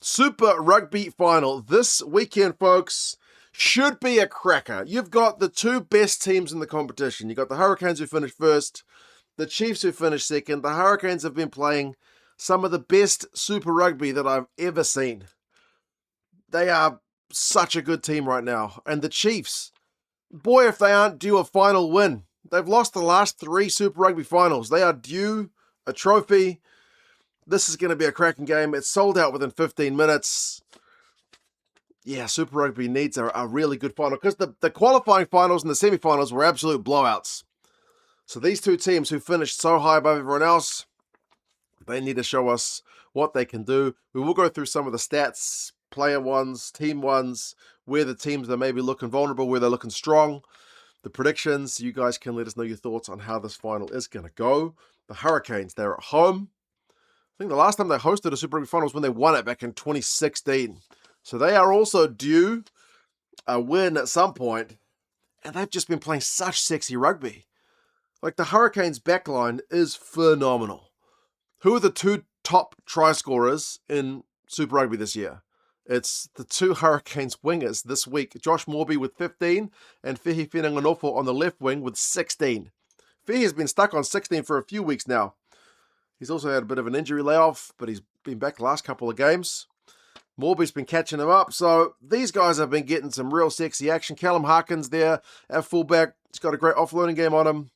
Super Rugby final this weekend, folks. Should be a cracker. You've got the two best teams in the competition. You've got the Hurricanes who finished first, the Chiefs who finished second. The Hurricanes have been playing some of the best Super Rugby that I've ever seen. They are such a good team right now. And the Chiefs, boy, if they aren't due a final win. They've lost the last three Super Rugby finals. They are due a trophy. This is going to be a cracking game. It's sold out within 15 minutes. Yeah, Super Rugby needs a really good final because the qualifying finals and the semi-finals were absolute blowouts. So these two teams who finished so high above everyone else, they need to show us what they can do. We will go through some of the stats, player ones, team ones, where the teams are maybe looking vulnerable, where they're looking strong. The predictions, you guys can let us know your thoughts on how this final is going to go. The Hurricanes, they're at home. I think the last time they hosted a Super Rugby final was when they won it back in 2016. So they are also due a win at some point, and they've just been playing such sexy rugby. Like, the Hurricanes' backline is phenomenal. Who are the two top try scorers in Super Rugby this year? It's the two Hurricanes wingers this week. Josh Morby with 15 and Fehi Whenanganofo on the left wing with 16. Fehi has been stuck on 16 for a few weeks now. He's also had a bit of an injury layoff, but he's been back the last couple of games. Morby's been catching him up, so these guys have been getting some real sexy action. Callum Harkins there at fullback. He's got a great offloading game on him.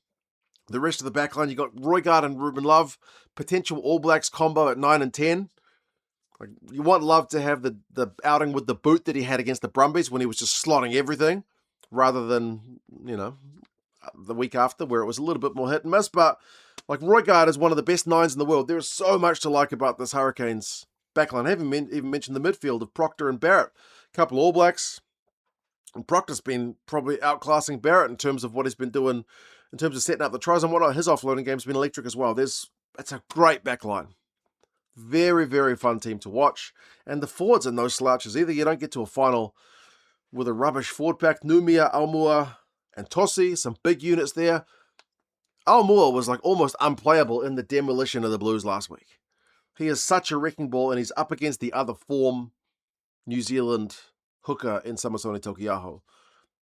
The rest of the backline, you got Roigard and Ruben Love. Potential All Blacks combo at 9 and 10. Like, you want Love to have the outing with the boot that he had against the Brumbies when he was just slotting everything, rather than, the week after where it was a little bit more hit and miss. But like, Roigard is one of the best nines in the world. There is so much to like about this Hurricanes backline. I haven't even mentioned the midfield of Proctor and Barrett. A couple All Blacks. And Proctor's been probably outclassing Barrett in terms of what he's been doing in terms of setting up the tries and whatnot. His offloading game's been electric as well. It's a great backline. Very, very fun team to watch. And the forwards are no slouches either. You don't get to a final with a rubbish forward pack. Numia, Almua, and Tossi. Some big units there. Almua was like almost unplayable in the demolition of the Blues last week. He is such a wrecking ball, and he's up against the other form New Zealand hooker in Samasoni Tokiaho.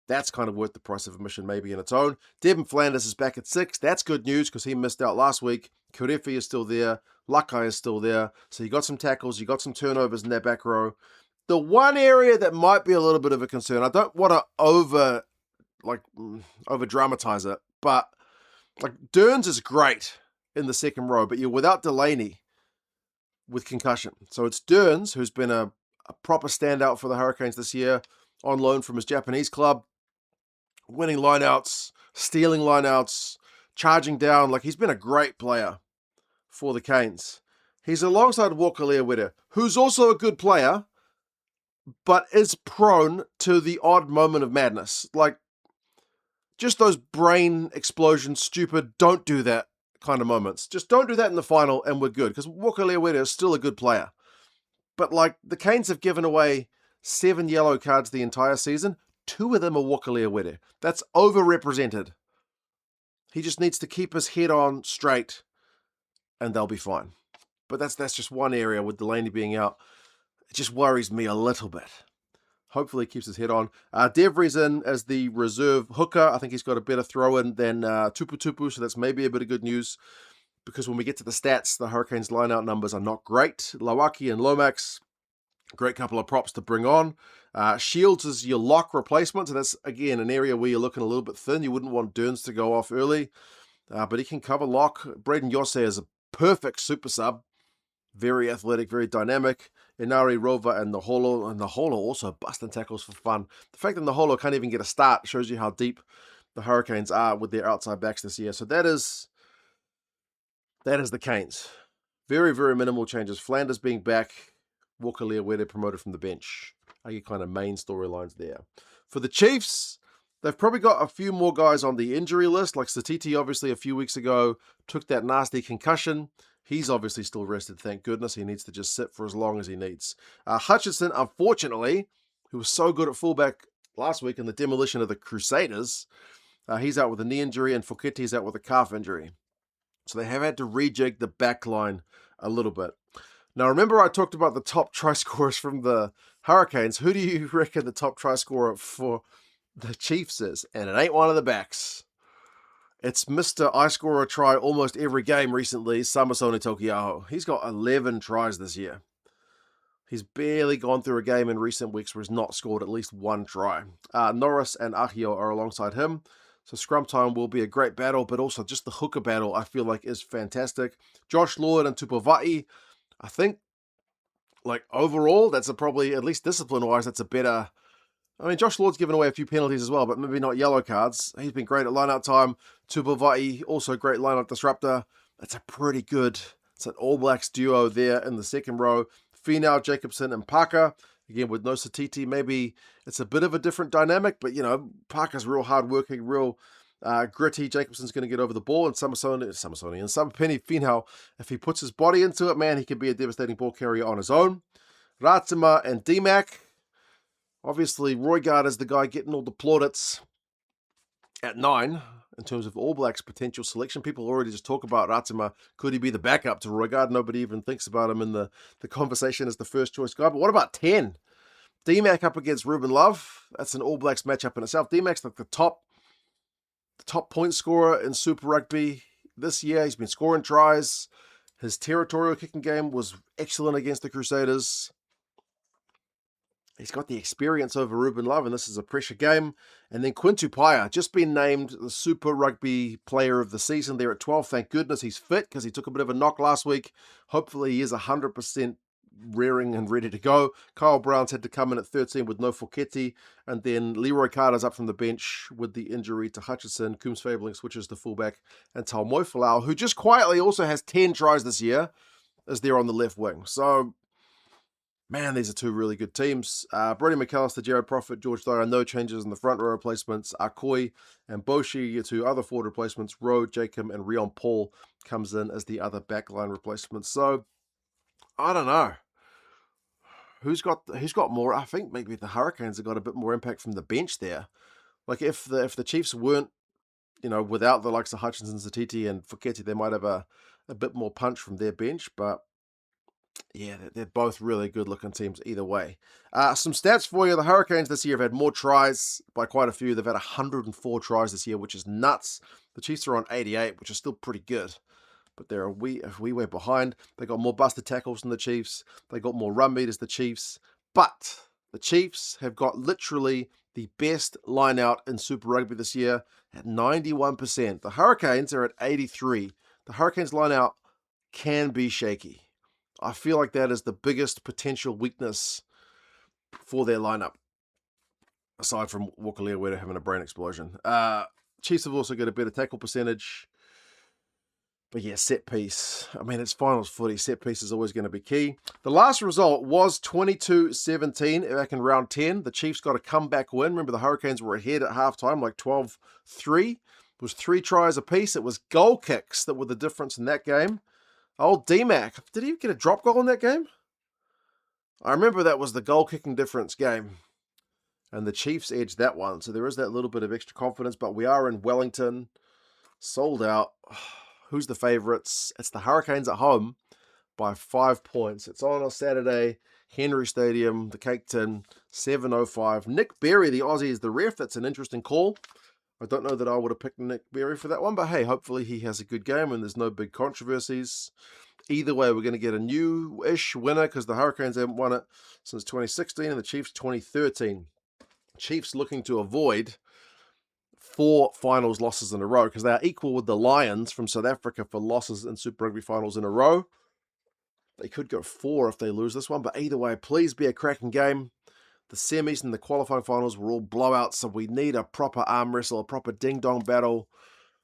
That's kind of worth the price of admission maybe in its own. Devin Flanders is back at 6. That's good news because he missed out last week. Kurefi is still there. Lakai is still there. So you got some tackles, you got some turnovers in that back row. The one area that might be a little bit of a concern, I don't want to over dramatize it, but like, Dearns is great in the second row, but you're without Delaney with concussion. So it's Dearns, who's been a proper standout for the Hurricanes this year, on loan from his Japanese club, winning lineouts, stealing lineouts, charging down. Like, he's been a great player for the Canes. He's alongside Walker Leaweda, who's also a good player, but is prone to the odd moment of madness. Like, just those brain explosion, stupid, don't do that kind of moments. Just don't do that in the final and we're good. Because Walker Leaweda is still a good player. But like, the Canes have given away 7 yellow cards the entire season. 2 of them are Walker Leaweda. That's overrepresented. He just needs to keep his head on straight and they'll be fine. But that's just one area with Delaney being out. It just worries me a little bit. Hopefully he keeps his head on. Devry's in as the reserve hooker. I think he's got a better throw-in than Tupu Tupu, so that's maybe a bit of good news. Because when we get to the stats, the Hurricanes line-out numbers are not great. Lawaki and Lomax, great couple of props to bring on. Shields is your lock replacement, so that's, again, an area where you're looking a little bit thin. You wouldn't want Dearns to go off early, but he can cover lock. Braden Yosse is a perfect super sub. Very athletic, very dynamic. Inari Rova and the Holo also busting tackles for fun. The fact that the Holo can't even get a start shows you how deep the Hurricanes are with their outside backs this year. So that is the Canes. Very, very minimal changes. Flanders being back, Walker Leaweda promoted from the bench. Are your kind of main storylines there. For the Chiefs, they've probably got a few more guys on the injury list, like Satiti obviously a few weeks ago took that nasty concussion. He's obviously still rested, thank goodness. He needs to just sit for as long as he needs. Hutchinson, unfortunately, who was so good at fullback last week in the demolition of the Crusaders, he's out with a knee injury, and Foketi's out with a calf injury. So they have had to rejig the back line a little bit. Now, remember I talked about the top try scorers from the Hurricanes. Who do you reckon the top try scorer for the Chiefs is? And it ain't one of the backs. It's Mr. I score a try almost every game recently, Samasoni Tokiaho. He's got 11 tries this year. He's barely gone through a game in recent weeks where he's not scored at least one try. Norris and Ahio are alongside him. So scrum time will be a great battle, but also just the hooker battle I feel like is fantastic. Josh Lord and Tupavai, I think, like overall, that's probably, at least discipline-wise, that's a better... I mean, Josh Lord's given away a few penalties as well, but maybe not yellow cards. He's been great at line-out time. Tupavai, also great line-out disruptor. It's a pretty good... It's an All Blacks duo there in the second row. Finau, Jacobson, and Parker. Again, with no Satiti, maybe it's a bit of a different dynamic, but, you know, Parker's real hard-working, real gritty. Jacobson's going to get over the ball, and Samasoni and Samapeni Finau, if he puts his body into it, man, he can be a devastating ball carrier on his own. Ratima and D-Mac. Obviously, Roygaard is the guy getting all the plaudits at 9 in terms of All Blacks' potential selection. People already just talk about Ratima. Could he be the backup to Roygaard? Nobody even thinks about him in the conversation as the first choice guy. But what about 10? D-Mac up against Ruben Love. That's an All Blacks matchup in itself. D-Mac's like the top point scorer in Super Rugby this year. He's been scoring tries. His territorial kicking game was excellent against the Crusaders. He's got the experience over Ruben Love, and this is a pressure game. And then Quinn Tupaia, just been named the Super Rugby Player of the Season there at 12. Thank goodness he's fit, because he took a bit of a knock last week. Hopefully he is 100% rearing and ready to go. Kyle Brown's had to come in at 13 with no Foketi. And then Leroy Carter's up from the bench with the injury to Hutchinson. Coombs Fabling switches to fullback. And Talmoi Falau, who just quietly also has 10 tries this year, is there on the left wing. So... man, these are two really good teams. Brody McAllister, Jared Prophet, George Dyer, no changes in the front row replacements. Akoi and Boshi, your two other forward replacements. Rowe, Jacob, and Rion Paul comes in as the other backline replacements. So, I don't know. Who's got more? I think maybe the Hurricanes have got a bit more impact from the bench there. Like, if the Chiefs weren't, you know, without the likes of Hutchinson, Zatiti, and Foketi, they might have a bit more punch from their bench, but... yeah, they're both really good-looking teams either way. Some stats for you. The Hurricanes this year have had more tries by quite a few. They've had 104 tries this year, which is nuts. The Chiefs are on 88, which is still pretty good. But they're a wee way behind. They got more busted tackles than the Chiefs. They got more run meters than the Chiefs. But the Chiefs have got literally the best line-out in Super Rugby this year at 91%. The Hurricanes are at 83%. The Hurricanes line-out can be shaky. I feel like that is the biggest potential weakness for their lineup, aside from Walker Leaweda having a brain explosion. Chiefs have also got a better tackle percentage. But yeah, set piece. I mean, it's finals footy. Set piece is always going to be key. The last result was 22-17 back in round 10. The Chiefs got a comeback win. Remember, the Hurricanes were ahead at halftime, like 12-3. It was 3 tries apiece. It was goal kicks that were the difference in that game. Old D-Mac, did he get a drop goal in that game? I remember that was the goal-kicking difference game. And the Chiefs edged that one. So there is that little bit of extra confidence. But we are in Wellington. Sold out. Who's the favourites? It's the Hurricanes at home by 5 points. It's on a Saturday. Henry Stadium, the Cake Tin, 7:05. Nick Berry, the Aussie, is the ref. That's an interesting call. I don't know that I would have picked Nick Berry for that one, but hey, hopefully he has a good game and there's no big controversies. Either way, we're going to get a new-ish winner because the Hurricanes haven't won it since 2016 and the Chiefs 2013. Chiefs looking to avoid 4 finals losses in a row because they are equal with the Lions from South Africa for losses in Super Rugby finals in a row. They could go 4 if they lose this one, but either way, please be a cracking game. The semis and the qualifying finals were all blowouts, so we need a proper arm wrestle, a proper ding-dong battle.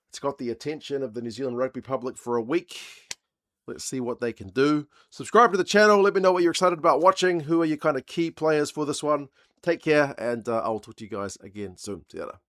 It's got the attention of the New Zealand rugby public for a week. Let's see what they can do. Subscribe to the channel. Let me know what you're excited about watching. Who are your kind of key players for this one? Take care, and I'll talk to you guys again soon. See you later.